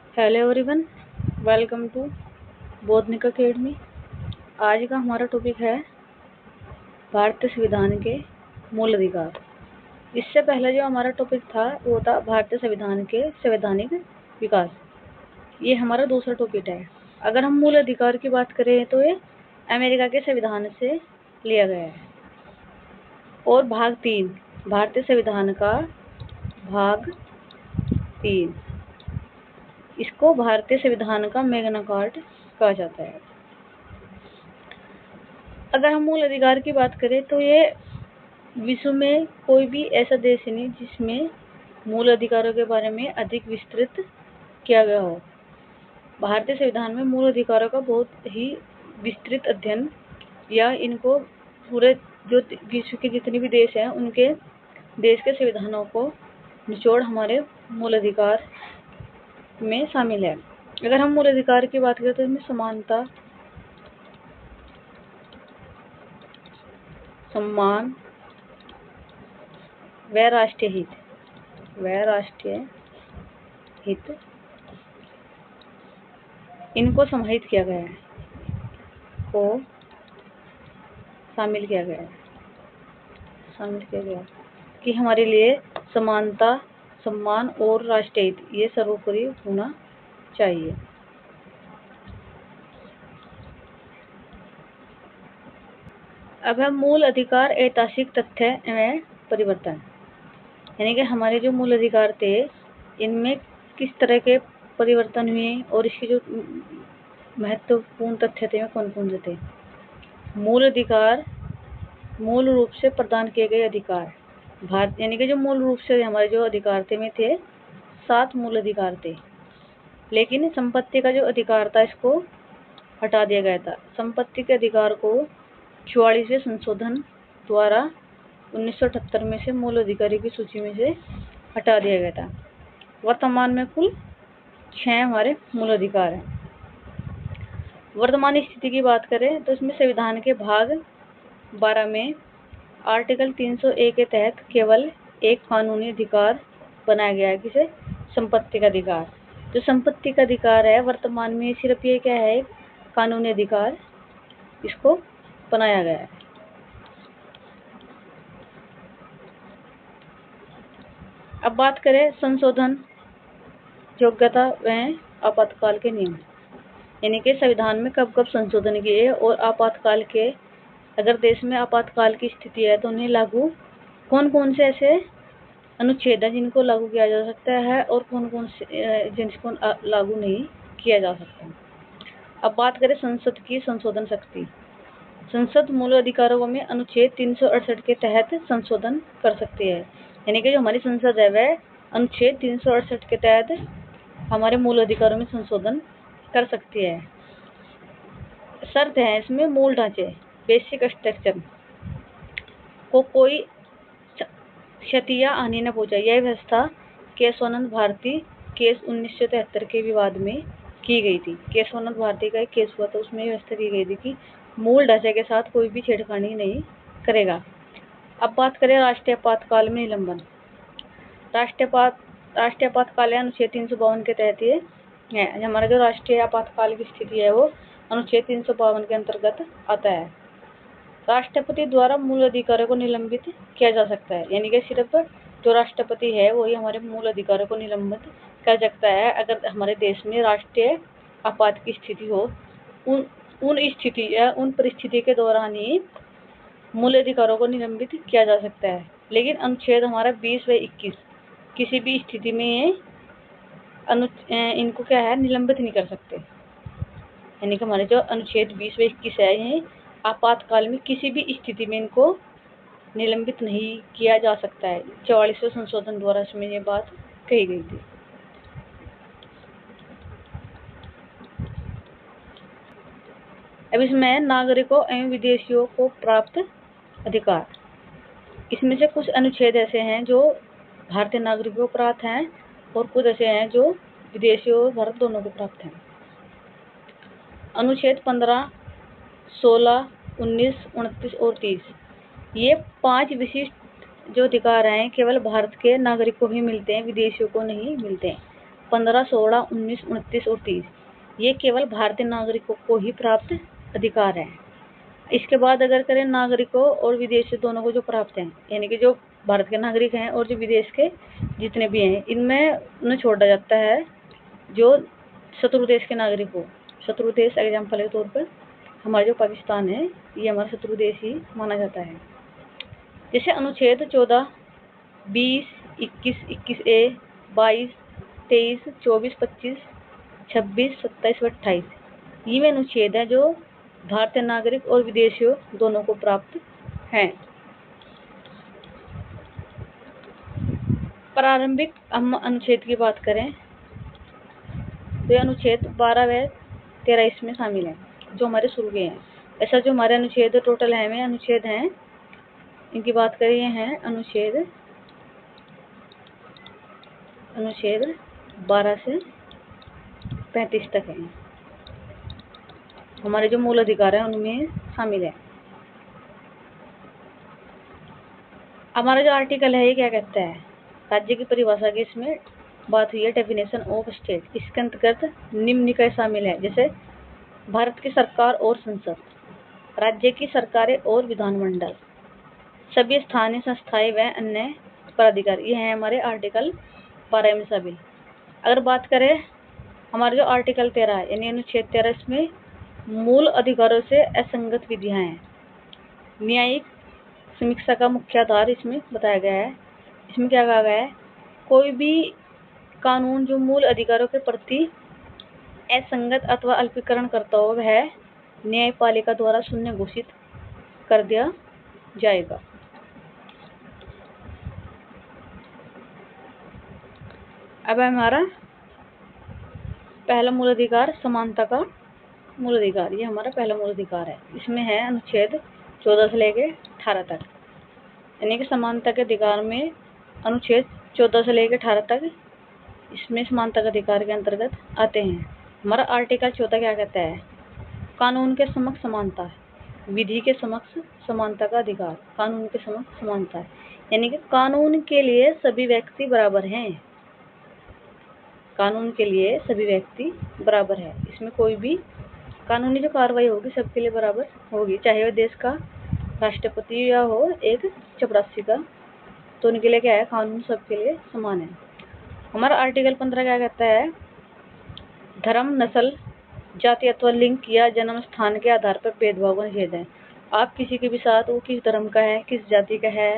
Hello everyone, welcome to Bodhnik academy. आज का हमारा टॉपिक है भारतीय संविधान के मूल अधिकार। इससे पहले जो हमारा टॉपिक था वो था भारतीय संविधान के संवैधानिक विकास। ये हमारा दूसरा टॉपिक है। अगर हम मूल अधिकार की बात करें तो ये अमेरिका के संविधान से लिया गया है। और भाग 3 भारतीय संविधान का भाग 3, इसको भारतीय संविधान का मैग्ना कार्टा कहा जाता है। अगर हम मूल अधिकार की बात करें तो ये विश्व में कोई भी ऐसा देश नहीं जिसमें मूल अधिकारों के बारे में अधिक विस्तृत किया गया हो। भारतीय संविधान में मूल अधिकारों का बहुत ही विस्तृत अध्ययन या इनको पूरे जो विश्व के जितने भी देश हैं उनके देश के संविधानों को निचोड़ हमारे मूल अधिकार में शामिल है। अगर हम मूल अधिकार की बात करें तो इसमें समानता, सम्मान व राष्ट्रीय हित इनको समाहित किया गया है, को शामिल किया गया कि हमारे लिए समानता, सम्मान और राष्ट्रीय हित ये सर्वोपरि होना चाहिए। अब है मूल अधिकार, ऐतिहासिक तथ्य एवं परिवर्तन। यानी कि हमारे जो मूल अधिकार थे इनमें किस तरह के परिवर्तन हुए और इसके जो महत्वपूर्ण तथ्य थे कौन कौन से थे। मूल अधिकार मूल रूप से प्रदान किए गए अधिकार। भारत यानी कि जो मूल रूप से हमारे जो अधिकार थे में थे 7 मूल अधिकार थे, लेकिन संपत्ति का जो अधिकार था इसको हटा दिया गया था। संपत्ति के अधिकार को 44वें संशोधन द्वारा 1978 में से मूल अधिकारी की सूची में से हटा दिया गया था। वर्तमान में कुल 6 हमारे मूल अधिकार हैं। वर्तमान स्थिति की बात करें तो इसमें संविधान के भाग 12 में आर्टिकल 301 के तहत केवल एक कानूनी अधिकार बनाया गया है, किसे? संपत्ति का अधिकार। जो संपत्ति का अधिकार है वर्तमान में सिर्फ ये क्या है, कानूनी अधिकार इसको बनाया गया है। अब बात करें संशोधन, योग्यता व आपातकाल के नियम। यानी कि संविधान में कब कब संशोधन किए और आपातकाल के अगर देश में आपातकाल की स्थिति है तो उन्हें लागू कौन कौन से ऐसे अनुच्छेद है जिनको लागू किया जा सकता है और कौन कौन से जिनको लागू नहीं किया जा सकता। अब बात करें संसद की संशोधन शक्ति। संसद मूल अधिकारों में अनुच्छेद 368 के तहत संशोधन कर सकती है। यानी कि जो हमारी संसद है वह अनुच्छेद 368 के तहत हमारे मूल अधिकारों में संशोधन कर सकती है। शर्त है इसमें मूल ढांचे, बेसिक स्ट्रक्चर को कोई क्षति या हानि न पहुंचाए। यह व्यवस्था केशवानंद भारती केस 1973 के विवाद में की गई थी। केशवानंद भारती का एक केस हुआ था, उसमें व्यवस्था की गई थी कि मूल ढांचे के साथ कोई भी छेड़खानी नहीं करेगा। अब बात करें राष्ट्रीय आपातकाल में निलंबन। राष्ट्रीय आपातकाल अनुच्छेद 352 के तहत ये है। हमारा जो राष्ट्रीय आपातकाल की स्थिति है वो अनुच्छेद 352 के अंतर्गत आता है। राष्ट्रपति द्वारा मूल अधिकारों को निलंबित किया जा सकता है। यानी कि सिर्फ जो राष्ट्रपति है वही हमारे मूल अधिकारों को निलंबित कर सकता है अगर हमारे देश में राष्ट्रीय आपात की स्थिति हो। उन स्थिति या उन परिस्थिति के दौरान ही मूल अधिकारों को निलंबित किया जा सकता है। लेकिन अनुच्छेद हमारा 20 व 21 किसी भी स्थिति में इनको क्या है, निलंबित नहीं कर सकते। यानी कि हमारे जो अनुच्छेद 20 व 21 है ये आपातकाल में किसी भी स्थिति में इनको निलंबित नहीं किया जा सकता है। 44वें संशोधन द्वारा इसमें ये बात कही गई थी। अब इसमें नागरिकों एवं विदेशियों को प्राप्त अधिकार। इसमें से कुछ अनुच्छेद ऐसे हैं जो भारतीय नागरिकों को प्राप्त हैं और कुछ ऐसे हैं जो विदेशियों और भारत दोनों को प्राप्त हैं। अनुच्छेद 15, 16, 19, 29 और 30 ये 5 विशिष्ट जो अधिकार हैं केवल भारत के नागरिकों को ही मिलते हैं, विदेशियों को नहीं मिलते हैं। 15, 16, 19, 29 और 30 ये केवल भारतीय नागरिकों को ही प्राप्त अधिकार है। इसके बाद अगर करें नागरिकों और विदेशी दोनों को जो प्राप्त हैं, यानी कि जो भारत के नागरिक हैं और जो विदेश के जितने भी हैं, इनमें उन्हें छोड़ा जाता है जो शत्रु देश के नागरिक हो। शत्रु देश एग्जाम्पल के तौर पर हमारा जो पाकिस्तान है, ये हमारा शत्रु देश ही माना जाता है। जैसे अनुच्छेद 14, 20, 21, 21A, 22, 23, 24, 25, 26, 27 और 28 ये अनुच्छेद है जो भारतीय नागरिक और विदेशियों दोनों को प्राप्त हैं। प्रारंभिक हम अनुच्छेद की बात करें तो ये अनुच्छेद 12 व 13 इसमें शामिल है जो हमारे शुरू के हैं। ऐसा जो हमारे अनुच्छेद टोटल है में अनुच्छेद हैं, इनकी बात करें ये हैं अनुच्छेद 12 से 35 तक है, हमारे जो मूल अधिकार है उनमें शामिल है। हमारा जो आर्टिकल है ये क्या कहता है, राज्य की परिभाषा की इसमें बात हुई है, डेफिनेशन ऑफ स्टेट। इसके अंतर्गत निम्न निकाय शामिल है, जैसे भारत की सरकार और संसद, राज्य की सरकारें और विधानमंडल, सभी स्थानीय संस्थाएं व अन्य प्राधिकार, ये हैं हमारे आर्टिकल 12 में शामिल। अगर बात करें हमारा जो आर्टिकल 13 है यानी अनुच्छेद 13, इसमें मूल अधिकारों से असंगत विधियां हैं। न्यायिक समीक्षा का मुख्य आधार इसमें बताया गया है। इसमें क्या कहा गया है, कोई भी कानून जो मूल अधिकारों के प्रति असंगत अथवा अल्पीकरण करता हो वह न्यायपालिका द्वारा शून्य घोषित कर दिया जाएगा। अब हमारा पहला मूल अधिकार समानता का मूल अधिकार, ये हमारा पहला मूल अधिकार है। इसमें है अनुच्छेद 14 से लेके 18 तक, यानी कि समानता के अधिकार में अनुच्छेद 14 से लेकर 18 तक इसमें समानता के अधिकार के अंतर्गत आते हैं। हमारा आर्टिकल 14 क्या कहता है, कानून के समक्ष समानता, विधि के समक्ष समानता का अधिकार। कानून के समक्ष समानता यानी कि कानून के लिए सभी व्यक्ति बराबर हैं। कानून के लिए सभी व्यक्ति बराबर है, इसमें कोई भी कानूनी जो कार्रवाई होगी सबके लिए बराबर होगी, चाहे वह देश का राष्ट्रपति या हो एक चपरासी का, तो उनके लिए क्या है, कानून सबके लिए समान है। हमारा आर्टिकल 15 क्या कहता है, धर्म, नस्ल, जाति अथवा लिंग या जन्म स्थान के आधार पर भेदभाव का निषेध है। आप किसी के भी साथ, वो किस धर्म का है, किस जाति का है,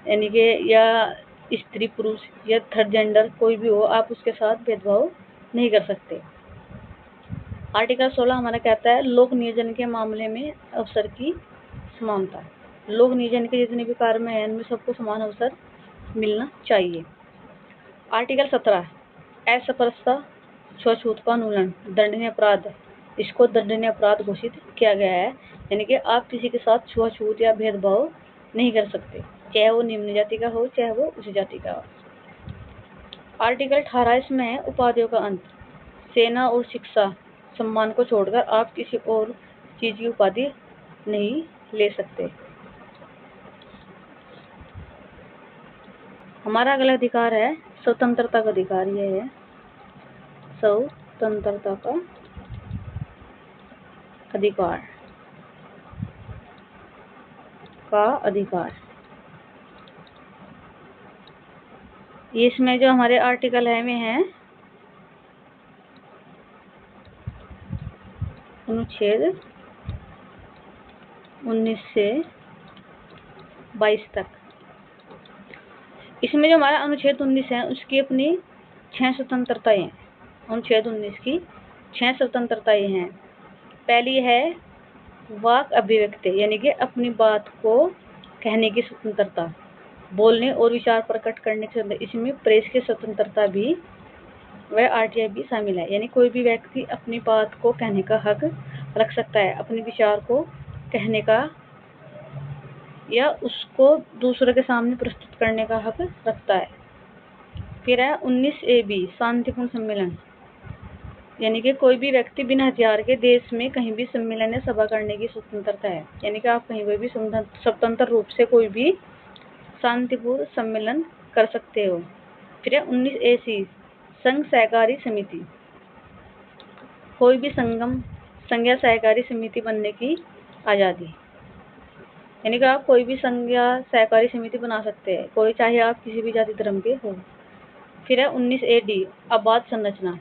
यानी कि या स्त्री पुरुष या थर्ड जेंडर कोई भी हो, आप उसके साथ भेदभाव नहीं कर सकते। आर्टिकल 16 हमारा कहता है लोक नियोजन के मामले में अवसर की समानता। लोक नियोजन के जितने भी कार्य में है उनमें सबको समान अवसर मिलना चाहिए। आर्टिकल 17 असपरसता, छूआछूत का उल्लंघन दंडनीय अपराध, इसको दंडनीय अपराध घोषित किया गया है, यानी कि आप किसी के साथ छूआछूत या भेदभाव नहीं कर सकते, चाहे वो निम्न जाति का हो चाहे वो उच्च जाति का हो। आर्टिकल 18 इसमें है उपाधियों का अंत, सेना और शिक्षा सम्मान को छोड़कर आप किसी और चीज की उपाधि नहीं ले सकते। हमारा अगला अधिकार है स्वतंत्रता का अधिकार, यह है स्वतंत्रता का अधिकार। इसमें जो हमारे आर्टिकल है में है अनुच्छेद 19 से 22 तक। इसमें जो हमारा अनुच्छेद 19 है उसकी अपनी 6 स्वतंत्रताएं हैं। अनुच्छेद 19 की 6 स्वतंत्रताएं हैं। पहली है वाक अभिव्यक्ति, यानी कि अपनी बात को कहने की स्वतंत्रता, बोलने और विचार प्रकट करने की स्वतंत्रता। इसमें प्रेस की स्वतंत्रता भी वह आरटीआई भी शामिल है, यानी कोई भी व्यक्ति अपनी बात को कहने का हक रख सकता है, अपने विचार को कहने का या उसको दूसरों के सामने प्रस्तुत करने का हक रखता है। फिर है 19A शांतिपूर्ण सम्मेलन, यानी कि कोई भी व्यक्ति बिना हथियार के देश में कहीं भी सम्मेलन या सभा करने की स्वतंत्रता है, यानी कि आप कहीं पर भी स्वतंत्र रूप से कोई भी शांतिपूर्ण सम्मेलन कर सकते हो। फिर है 19AC संघ सहकारी समिति, कोई भी संघ या सहकारी समिति बनने की आज़ादी, यानी कि आप कोई भी संघ या सहकारी समिति बना सकते हैं, कोई चाहे आप किसी भी जाति धर्म के हो। फिर है 19 AD आबाद संरचना,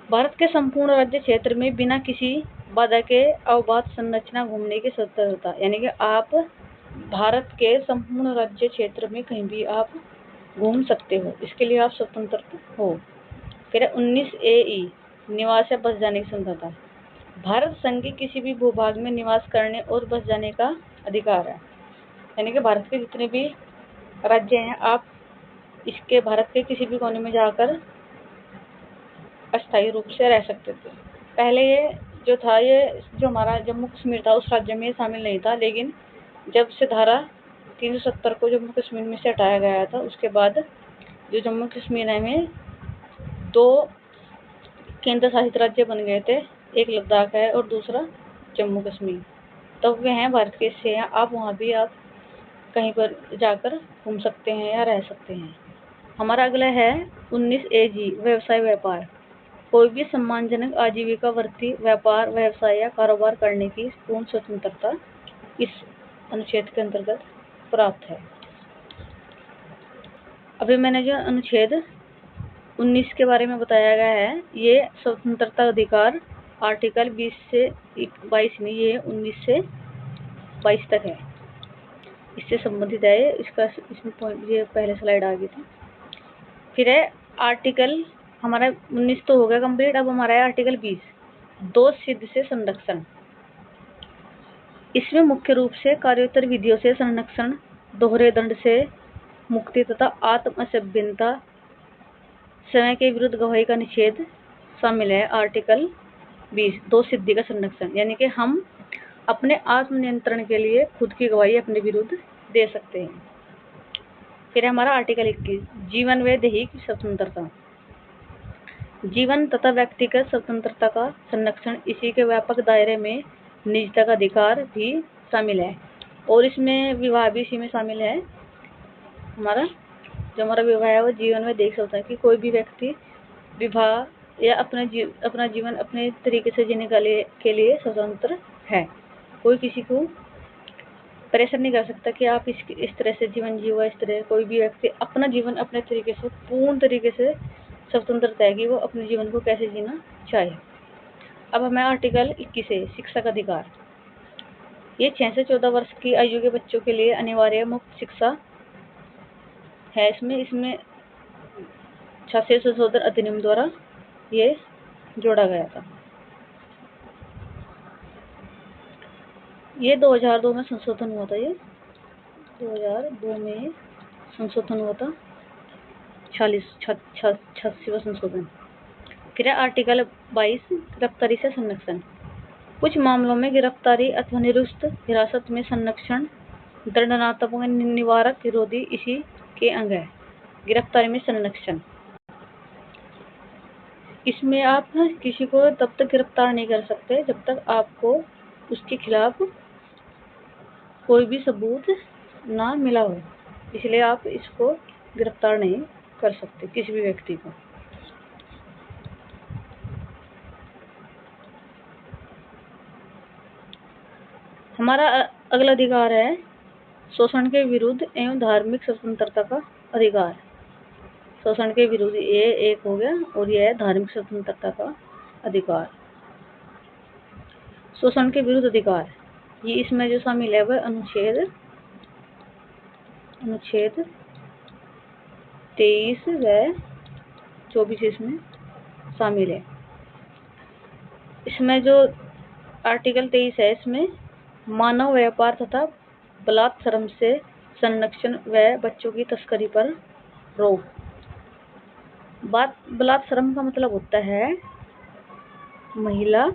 भारत के संपूर्ण राज्य क्षेत्र में बिना किसी बाधा के आबाद संरचना घूमने की स्वतंत्रता, यानी कि आप भारत के संपूर्ण राज्य क्षेत्र में कहीं भी आप घूम सकते हो, इसके लिए आप स्वतंत्र हो। फिर 19 AE निवास या बस जाने की स्वतंत्रता, भारत संघ के किसी भी भूभाग में निवास करने और बस जाने का अधिकार है, यानी कि भारत के जितने भी राज्य हैं आप इसके भारत के किसी भी कोने में जाकर अस्थायी रूप से रह सकते थे। पहले ये जो था, ये जो हमारा जम्मू कश्मीर था उस राज्य में शामिल नहीं था, लेकिन जब से धारा 370 को जम्मू कश्मीर में से हटाया गया था उसके बाद जो जम्मू कश्मीर में 2 केंद्र शासित राज्य बन गए थे, एक लद्दाख है और दूसरा जम्मू कश्मीर। तो वे हैं भारत के हिस्से हैं, आप वहाँ भी आप कहीं पर जाकर घूम सकते हैं या रह सकते हैं। हमारा अगला है 19 AG व्यवसाय व्यापार, कोई भी सम्मानजनक आजीविका वर्ती व्यापार व्यवसाय या कारोबार करने की पूर्ण स्वतंत्रता इस अनुच्छेद के अंतर्गत प्राप्त है। अभी मैंने जो अनुच्छेद 19 के बारे में बताया गया है, ये स्वतंत्रता अधिकार आर्टिकल 20 से 22 नहीं, ये 19 से 22 तक है, इससे संबंधित है। इसमें पॉइंट ये पहले स्लाइड आ गई थी। फिर है आर्टिकल हमारा 19 तो हो गया कंप्लीट, अब हमारा है आर्टिकल 20 दोष सिद्ध से संरक्षण। इसमें मुख्य रूप से कार्योत्तर विधियों से संरक्षण, दोहरे दंड से मुक्ति तथा आत्म असभ्यता समय के विरुद्ध गवाही का निषेध शामिल है। आर्टिकल 20 दोष सिद्धि का संरक्षण, यानी कि हम अपने आत्म नियंत्रण के लिए खुद की गवाही अपने विरुद्ध दे सकते हैं। फिर हमारा आर्टिकल 21 जीवन व दैहिक स्वतंत्रता, जीवन तथा व्यक्तिगत स्वतंत्रता का संरक्षण, इसी के व्यापक दायरे में निजता का अधिकार भी शामिल है, और इसमें विवाह भी इसी में शामिल है। हमारा विवाह है वो जीवन में देख सकता है कि कोई भी व्यक्ति विवाह या अपना जीवन अपने तरीके से जीने के लिए स्वतंत्र है, कोई किसी को प्रेशर नहीं कर सकता कि आप इस तरह से जीवन जियो। इस तरह कोई भी व्यक्ति अपना जीवन अपने तरीके से पूर्ण तरीके से स्वतंत्रता है कि वो अपने जीवन को कैसे जीना चाहे। अब हमें आर्टिकल 21 है शिक्षा का अधिकार, ये 6 से 14 वर्ष की आयु के बच्चों के लिए अनिवार्य मुफ्त शिक्षा है। इसमें 66 संशोधन अधिनियम द्वारा ये जोड़ा गया था। ये 2002 में संशोधन हुआ था, ये 2002 में संशोधन हुआ था, 86वां संशोधन। फिर आर्टिकल 22 गिरफ्तारी से संरक्षण, कुछ मामलों में गिरफ्तारी अथवा निरुस्त हिरासत में संरक्षण दंडात्मक निवारक विरोधी इसी के अंग है। गिरफ्तारी में संरक्षण, इसमें आप किसी को तब तक गिरफ्तार नहीं कर सकते जब तक आपको उसके खिलाफ कोई भी सबूत ना मिला हो, इसलिए आप इसको गिरफ्तार नहीं कर सकते किसी भी व्यक्ति को। हमारा अगला अधिकार है शोषण के विरुद्ध एवं धार्मिक स्वतंत्रता का अधिकार। शोषण के विरुद्ध ये एक हो गया, और यह है धार्मिक स्वतंत्रता का अधिकार। शोषण के विरुद्ध अधिकार, ये इसमें जो शामिल है वह अनुच्छेद 23 व 24 इसमें शामिल है। इसमें जो आर्टिकल 23 है, इसमें मानव व्यापार तथा बलात्श्रम से संरक्षण व बच्चों की तस्करी पर रोक। बलात्श्रम का मतलब होता है महिला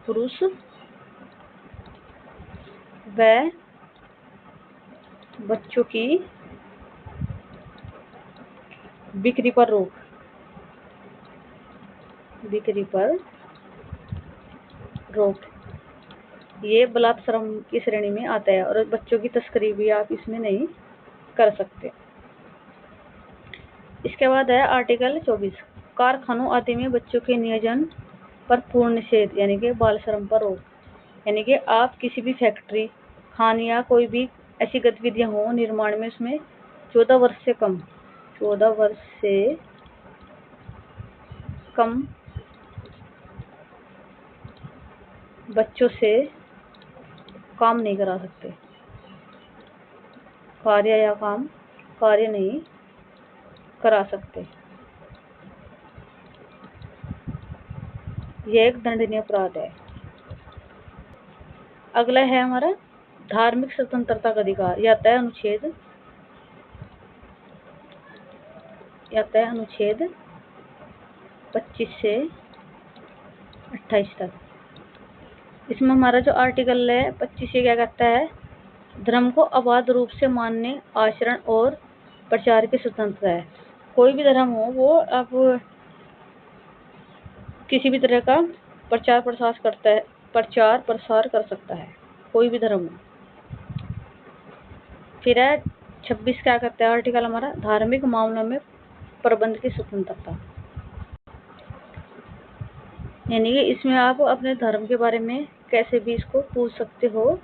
पुरुष व बच्चों की बिक्री पर रोक, ये बलात्श्रम की श्रेणी में आता है, और बच्चों की तस्करी भी आप इसमें नहीं कर सकते। इसके बाद है आर्टिकल 24, कारखानों आदि में बच्चों के नियोजन पर पूर्ण निषेध, यानी कि बाल श्रम पर रोक। यानी कि आप किसी भी फैक्ट्री, खान या कोई भी ऐसी गतिविधियां हो निर्माण में, उसमें 14 वर्ष से कम बच्चों से काम नहीं करा सकते, कार्य नहीं करा सकते। यह एक दंडनीय अपराध है। अगला है हमारा धार्मिक स्वतंत्रता का अधिकार। यह आता है अनुच्छेद 25 से 28 तक। इसमें हमारा जो आर्टिकल है 25 से क्या कहता है, धर्म को अबाध रूप से मानने, आचरण और प्रचार की स्वतंत्रता है। कोई भी धर्म हो, वो आप किसी भी तरह का प्रचार प्रसार कर सकता है, कोई भी धर्म हो। फिर है 26 क्या कहता है आर्टिकल हमारा, धार्मिक मामलों में प्रबंध की स्वतंत्रता। यानी कि इसमें आप अपने धर्म के बारे में कैसे भी इसको पूछ सकते हो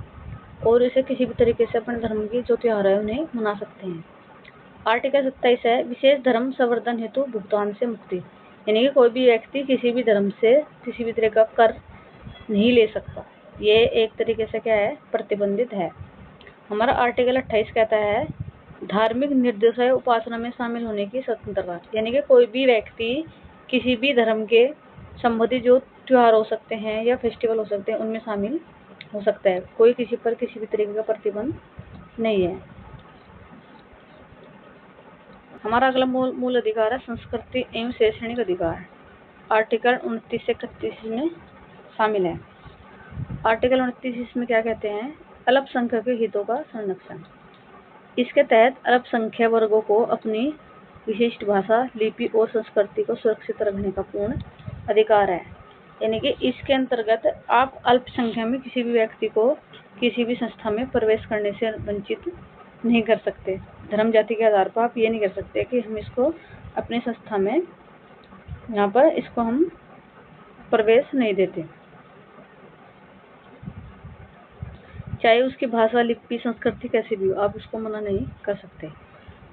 और इसे किसी भी तरीके से अपने धर्म की जो त्योहार है उन्हें मना सकते हैं। आर्टिकल 27 है विशेष धर्म संवर्धन हेतु भुगतान से मुक्ति। यानी कि कोई भी व्यक्ति किसी भी धर्म से किसी भी तरह का कर नहीं ले सकता, ये एक तरीके से क्या है, प्रतिबंधित है। हमारा आर्टिकल 28 कहता है धार्मिक निर्देशों या उपासना में शामिल होने की स्वतंत्रता। यानी कि कोई भी व्यक्ति किसी भी धर्म के संबंधित जो त्योहार हो सकते हैं या फेस्टिवल हो सकते हैं उनमें शामिल हो सकता है, कोई किसी पर किसी भी तरीके का प्रतिबंध नहीं है। हमारा अगला मूल अधिकार है संस्कृति एवं शैक्षणिक अधिकार। आर्टिकल 29 से 31 में शामिल है। आर्टिकल 29 इसमें क्या कहते हैं, अल्पसंख्यक के हितों का संरक्षण। इसके तहत अल्पसंख्यक वर्गों को अपनी विशिष्ट भाषा, लिपि और संस्कृति को सुरक्षित रखने का पूर्ण अधिकार है। यानी कि इसके अंतर्गत आप अल्पसंख्यक में किसी भी व्यक्ति को किसी भी संस्था में प्रवेश करने से वंचित नहीं कर सकते। धर्म जाति के आधार पर आप ये नहीं कर सकते कि हम इसको अपनी संस्था में यहाँ पर इसको हम प्रवेश नहीं देते, चाहे उसकी भाषा, लिपि, संस्कृति कैसी भी हो, आप उसको मना नहीं कर सकते।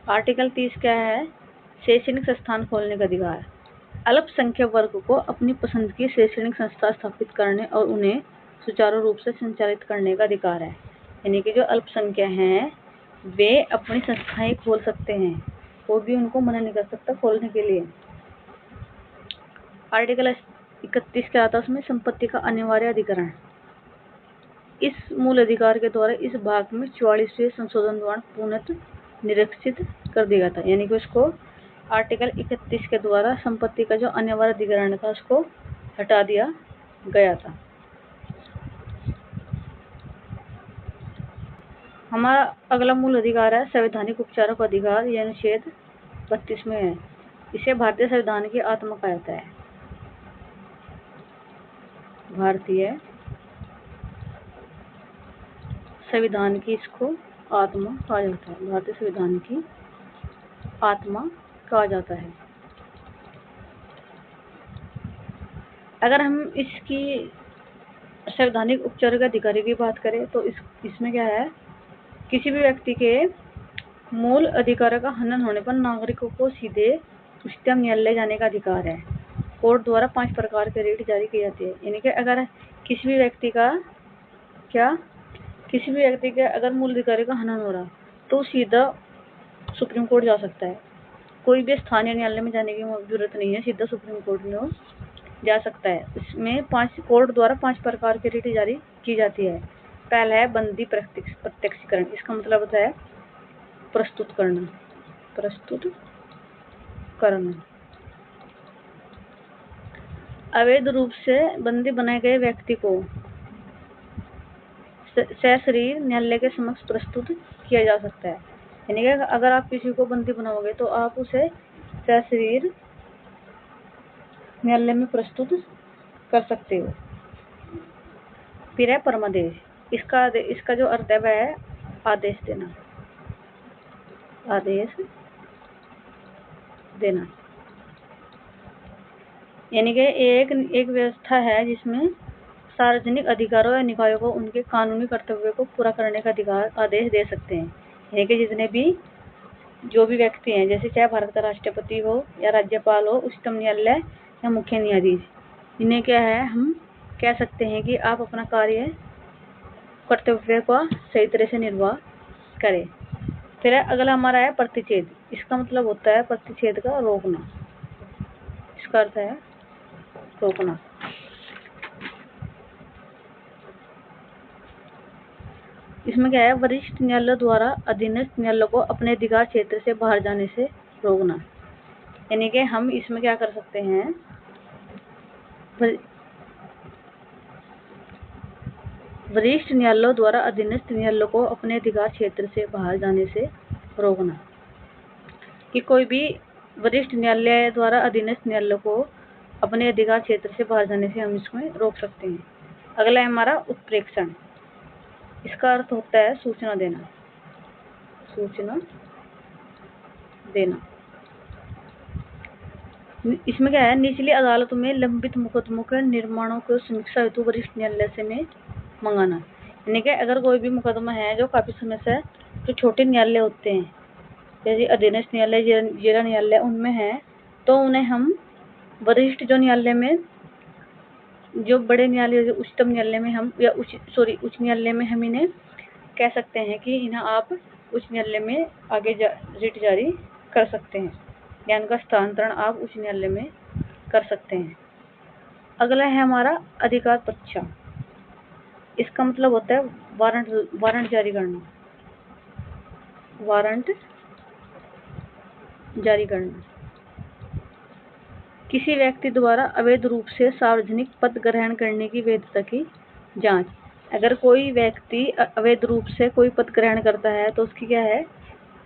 आर्टिकल 30 क्या है, शैक्षणिक संस्थान खोलने का अधिकार। अल्पसंख्यक वर्ग को अपनी पसंद की शैक्षणिक संस्था स्थापित करने और उन्हें सुचारू रूप से संचालित करने का अधिकार है। यानी कि जो अल्पसंख्यक हैं वे अपनी संस्थाएं खोल सकते हैं, कोई भी उनको मना नहीं कर सकता खोलने के लिए। आर्टिकल 31 क्या आता है, उसमें संपत्ति का अनिवार्य अधिग्रहण। इस मूल अधिकार के द्वारा इस भाग में 44वें संशोधन द्वारा पुनः निरीक्षित कर दिया गया था। यानी कि उसको आर्टिकल 31 के द्वारा संपत्ति का जो अनिवार्य अधिग्रहण था उसको हटा दिया गया था। हमारा अगला मूल अधिकार है संवैधानिक उपचारों का अधिकार। यह अनुच्छेद 32 में है। इसे भारतीय संविधान की आत्मा कहा जाता है। भारतीय संविधान की इसको आत्मा कहा जाता है। भारतीय संविधान की आत्मा कहा जाता है। अगर हम इसकी संवैधानिक उपचार के अधिकारी की बात करें तो इसमें क्या है, किसी भी व्यक्ति के मूल अधिकारों का हनन होने पर नागरिकों को सीधे उच्चतम न्यायालय जाने का अधिकार है। कोर्ट द्वारा 5 प्रकार के रिट जारी की जाती है। यानी कि अगर किसी भी व्यक्ति के अगर मूल अधिकारी का हनन हो रहा तो सीधा सुप्रीम कोर्ट जा सकता है। कोई भी स्थानीय न्यायालय में जाने की जरूरत नहीं है, सीधा सुप्रीम कोर्ट में जा सकता है। इसमें कोर्ट द्वारा 5 प्रकार की रिट जारी की जाती है। पहला है बंदी प्रत्यक्षीकरण। इसका मतलब होता है प्रस्तुत करना। अवैध रूप से बंदी बनाए गए व्यक्ति को सशरीर न्यायालय के समक्ष प्रस्तुत किया जा सकता है। यानी कि अगर आप किसी को बंदी बनाओगे तो आप उसे सशरीर न्यायालय में प्रस्तुत कर सकते हो। फिर है परमादेश। इसका जो अर्थ है वह है आदेश देना। आदेश देना। यानी कि एक व्यवस्था है जिसमें सार्वजनिक अधिकारों या निकायों को उनके कानूनी कर्तव्यों को पूरा करने का अधिकार आदेश दे सकते हैं। यानी कि जितने भी जो भी व्यक्ति हैं, जैसे चाहे भारत का राष्ट्रपति हो या राज्यपाल हो, उच्चतम न्यायालय या मुख्य न्यायाधीश, इन्हें क्या है, हम कह सकते हैं कि आप अपना कार्य कर्तव्य का सही तरह से निर्वाह करें। फिर अगला हमारा है प्रतिषेध। इसका मतलब होता है प्रतिषेध का रोकना। इसका अर्थ है रोकना। इसमें क्या है, वरिष्ठ न्यायालय द्वारा अधीनस्थ न्यायालय को अपने अधिकार क्षेत्र से बाहर जाने से रोकना। यानी कि हम इसमें क्या कर सकते हैं, वरिष्ठ न्यायालय द्वारा अधीनस्थ न्यायालय को अपने अधिकार क्षेत्र से बाहर जाने से रोकना। कि कोई भी वरिष्ठ न्यायालय द्वारा अधीनस्थ न्यायालय को अपने अधिकार क्षेत्र से बाहर जाने से हम इसमें रोक सकते हैं। अगला है हमारा उत्प्रेक्षण। इसका अर्थ होता है सूचना देना। सूचना देना। इसमें क्या है, निचली अदालत में लंबित मुकदमों के निर्माणों को समीक्षा हेतु वरिष्ठ न्यायालय से में मंगाना। यानी कि अगर कोई भी मुकदमा है जो काफी समय से जो छोटे न्यायालय होते हैं, जैसे अधीनस्थ न्यायालय, जिला न्यायालय, उनमें है, तो उन्हें हम वरिष्ठ जो न्यायालय में, जो बड़े न्यायालय, जो उच्चतम न्यायालय में हम या उच्च न्यायालय में हम इन्हें कह सकते हैं कि इन्हें आप उच्च न्यायालय में आगे रिट जारी कर सकते हैं, या इनका स्थानांतरण आप उच्च न्यायालय में कर सकते हैं। अगला है हमारा अधिकार परीक्षा। इसका मतलब होता है वारंट जारी करना। वारंट जारी करना। किसी व्यक्ति द्वारा अवैध रूप से सार्वजनिक पद ग्रहण करने की वैधता की जांच। अगर कोई व्यक्ति अवैध रूप से कोई पद ग्रहण करता है तो उसकी क्या है,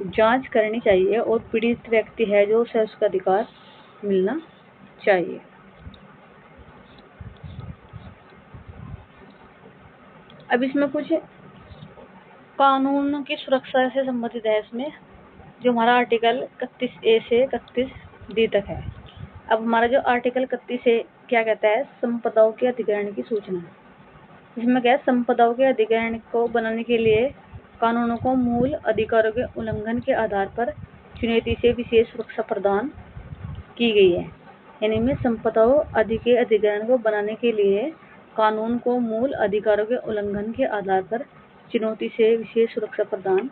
जांच करनी चाहिए और पीड़ित व्यक्ति है जो उसे उसका अधिकार मिलना चाहिए। अब इसमें कुछ कानून की सुरक्षा से संबंधित है, इसमें जो हमारा आर्टिकल 31A से 31D तक है। अब हमारा जो आर्टिकल 31A क्या कहता है, संपदाओं के अधिग्रहण की सूचना। इसमें क्या है, संपदाओं के अधिग्रहण को बनाने के लिए कानूनों को मूल अधिकारों के उल्लंघन के आधार पर चुनौती से विशेष सुरक्षा प्रदान की गई है। यानी में संपदाओं आदि के अधिग्रहण को बनाने के लिए कानून को मूल अधिकारों के उल्लंघन के आधार पर चुनौती से विशेष सुरक्षा प्रदान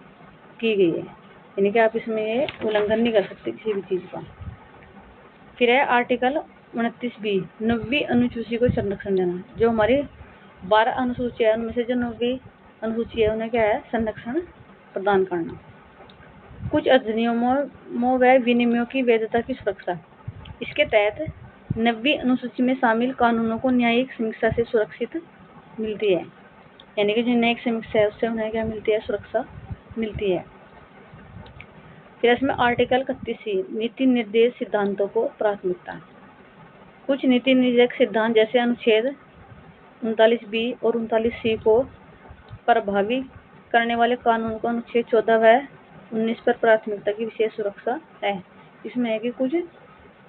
की गई है। यानी कि आप इसमें उल्लंघन नहीं कर सकते किसी भी चीज का। फिर है आर्टिकल 29B, 9वीं अनुसूची को संरक्षण देना। जो हमारी 12 अनुसूची है, उनमें से जो 9वीं अनुसूची है, उन्हें क्या है, संरक्षण प्रदान करना। कुछ अधिनियमों व विनियमों की वैधता की सुरक्षा। इसके तहत 9वीं अनुसूची में शामिल कानूनों को न्यायिक समीक्षा से सुरक्षित मिलती है। यानी कि जो न्यायिक समीक्षा है उससे उन्हें क्या मिलती है, सुरक्षा मिलती है। फिर इसमें आर्टिकल 31C, नीति निर्देश सिद्धांतों को प्राथमिकता। कुछ नीति निर्देशक सिद्धांत जैसे अनुच्छेद 39B और 39C को प्रभावी करने वाले कानून को अनुच्छेद 14 व 19 पर प्राथमिकता की विशेष सुरक्षा है। इसमें है कि कुछ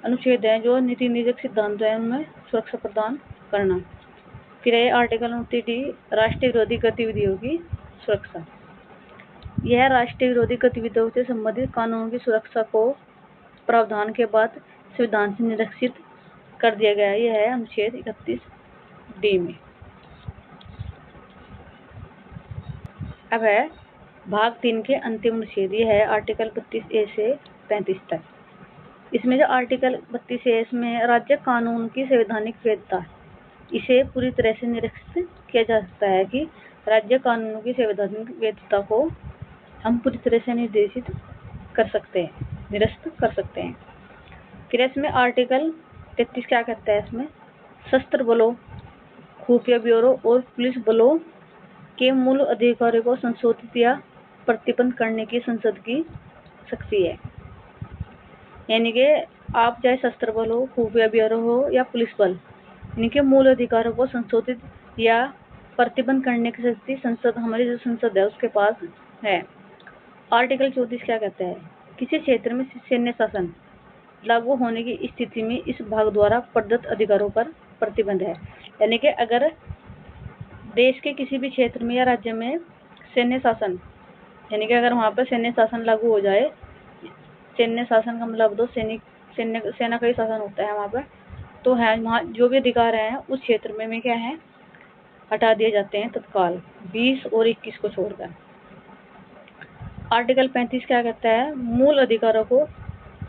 अनुच्छेद हैं जो नीति निर्देशक सिद्धांत है, उनमें सुरक्षा प्रदान करना। फिर है आर्टिकल 29D, राष्ट्रीय विरोधी गतिविधियों की सुरक्षा। यह राष्ट्रीय विरोधी गतिविधियों से संबंधित कानूनों की सुरक्षा को प्रावधान के बाद संविधान से निरीक्षित कर दिया गया है। यह है अनुच्छेद 31D में। अब है भाग 3 के अंतिम अनुच्छेद। यह है आर्टिकल 32A से 35 तक। इसमें जो आर्टिकल 32A, इसमें राज्य कानून की संवैधानिक वैधता, इसे पूरी तरह से निरीक्षित किया जा सकता है कि राज्य कानूनों की संवैधानिक वैधता को हम पूरी तरह से निर्देशित कर सकते हैं, निरस्त कर सकते हैं। फिर इसमें आर्टिकल 33 क्या कहता है, इसमें सशस्त्र बलों, खुफिया ब्यूरो और पुलिस बलों के मूल अधिकारों को संशोधित या प्रतिबंध करने की संसद की शक्ति है। यानी कि आप चाहे सशस्त्र बल हो, खुफिया ब्यूरो हो या पुलिस बल, इनके मूल अधिकारों को संशोधित या प्रतिबंध करने की शक्ति संसद, हमारी जो संसद है उसके पास है। आर्टिकल 34 क्या कहता है? किसी क्षेत्र में सैन्य शासन लागू होने की स्थिति में इस भाग द्वारा प्रदत्त अधिकारों पर प्रतिबंध है। यानी कि अगर देश के किसी भी क्षेत्र में या राज्य में सैन्य शासन, यानी कि अगर वहाँ पर सैन्य शासन लागू हो जाए, सैन्य शासन का मतलब दो सेना का ही शासन होता है वहाँ पर, तो है वहाँ जो भी अधिकार हैं उस क्षेत्र में क्या है, हटा दिए जाते हैं तत्काल, 20 और 21 को छोड़कर। आर्टिकल 35 क्या कहता है? मूल अधिकारों को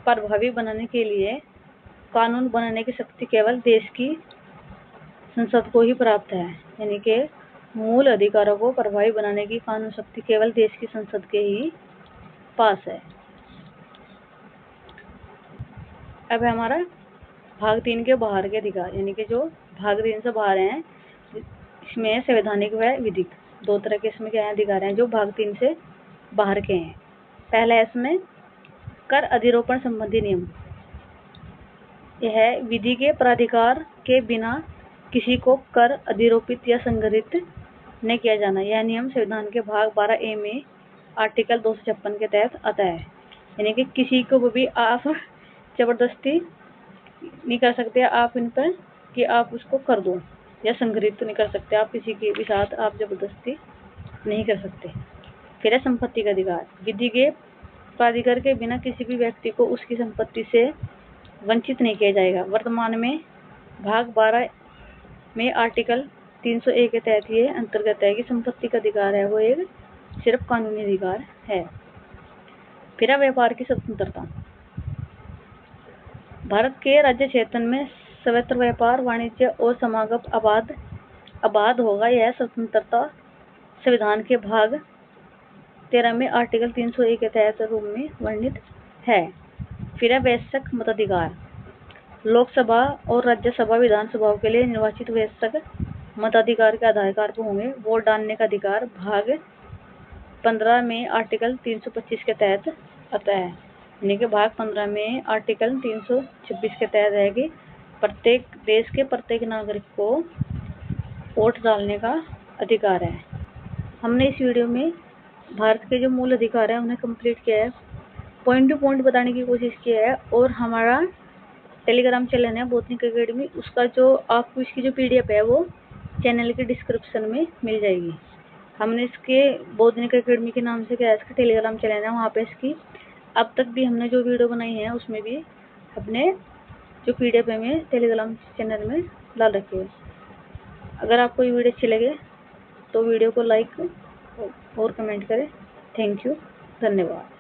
प्रभावी बनाने के लिए कानून बनाने की शक्ति केवल देश की संसद को ही प्राप्त है। यानी कि मूल अधिकारों को प्रभावी बनाने की कानून शक्ति केवल देश की संसद के ही पास है। अब है हमारा भाग 3 के बाहर के अधिकार, यानी कि जो भाग 3 से बाहर हैं, इसमें संवैधानिक व विधिक दो तरह के इसमें क्या है अधिकार हैं जो भाग 3 से बाहर के हैं। पहला है इसमें कर अधिरोपण संबंधी नियम। यह विधि के प्राधिकार के बिना किसी को कर अधिरोपित या संग्रहित नहीं किया जाना। यह नियम संविधान के भाग 12A में आर्टिकल 256 के तहत आता है। यानी कि किसी को भी आप जबरदस्ती नहीं कर सकते आप इन पर कि आप उसको कर दो, या संग्रहित नहीं कर सकते आप, किसी के भी साथ आप जबरदस्ती नहीं कर सकते। फिर है संपत्ति का अधिकार। विधि के प्राधिकार के बिना किसी भी व्यक्ति को उसकी संपत्ति से वंचित नहीं किया जाएगा। वर्तमान में भाग 12 में आर्टिकल 301 के तहत ये अंतर्गत है कि संपत्ति का अधिकार है वो एक सिर्फ कानूनी अधिकार है। फिर व्यापार की स्वतंत्रता। भारत के राज्य क्षेत्र में सर्वत्र व्यापार, वाणिज्य और समागम आबाद होगा। यह स्वतंत्रता संविधान के भाग 13 में आर्टिकल 301 के तहत रूप में वर्णित है। फिर वयस्क मताधिकार। लोकसभा और राज्यसभा विधानसभाओं के लिए निर्वाचित वयस्क मताधिकार के आधार पर होंगे। वोट डालने का अधिकार भाग 15 में आर्टिकल 325 के तहत आता है। यानी कि भाग 15 में आर्टिकल 326 के तहत है कि प्रत्येक देश के प्रत्येक नागरिक को वोट डालने का अधिकार है। हमने इस वीडियो में भारत के जो मूल अधिकार है उन्हें कंप्लीट किया है, पॉइंट टू पॉइंट बताने की कोशिश की है। और हमारा टेलीग्राम चैनल है बोटनिक एकेडमी, उसका जो आपको इसकी जो PDF है वो चैनल के डिस्क्रिप्शन में मिल जाएगी। हमने इसके बोटनिक एकेडमी के नाम से क्या है इसका टेलीग्राम चैनल है, वहाँ पे इसकी अब तक भी हमने जो वीडियो बनाई है उसमें भी अपने जो PDF है में टेलीग्राम चैनल में डाल रखी है। अगर आपको ये वीडियो अच्छी लगे तो वीडियो को लाइक और कमेंट करें। थैंक यू, धन्यवाद।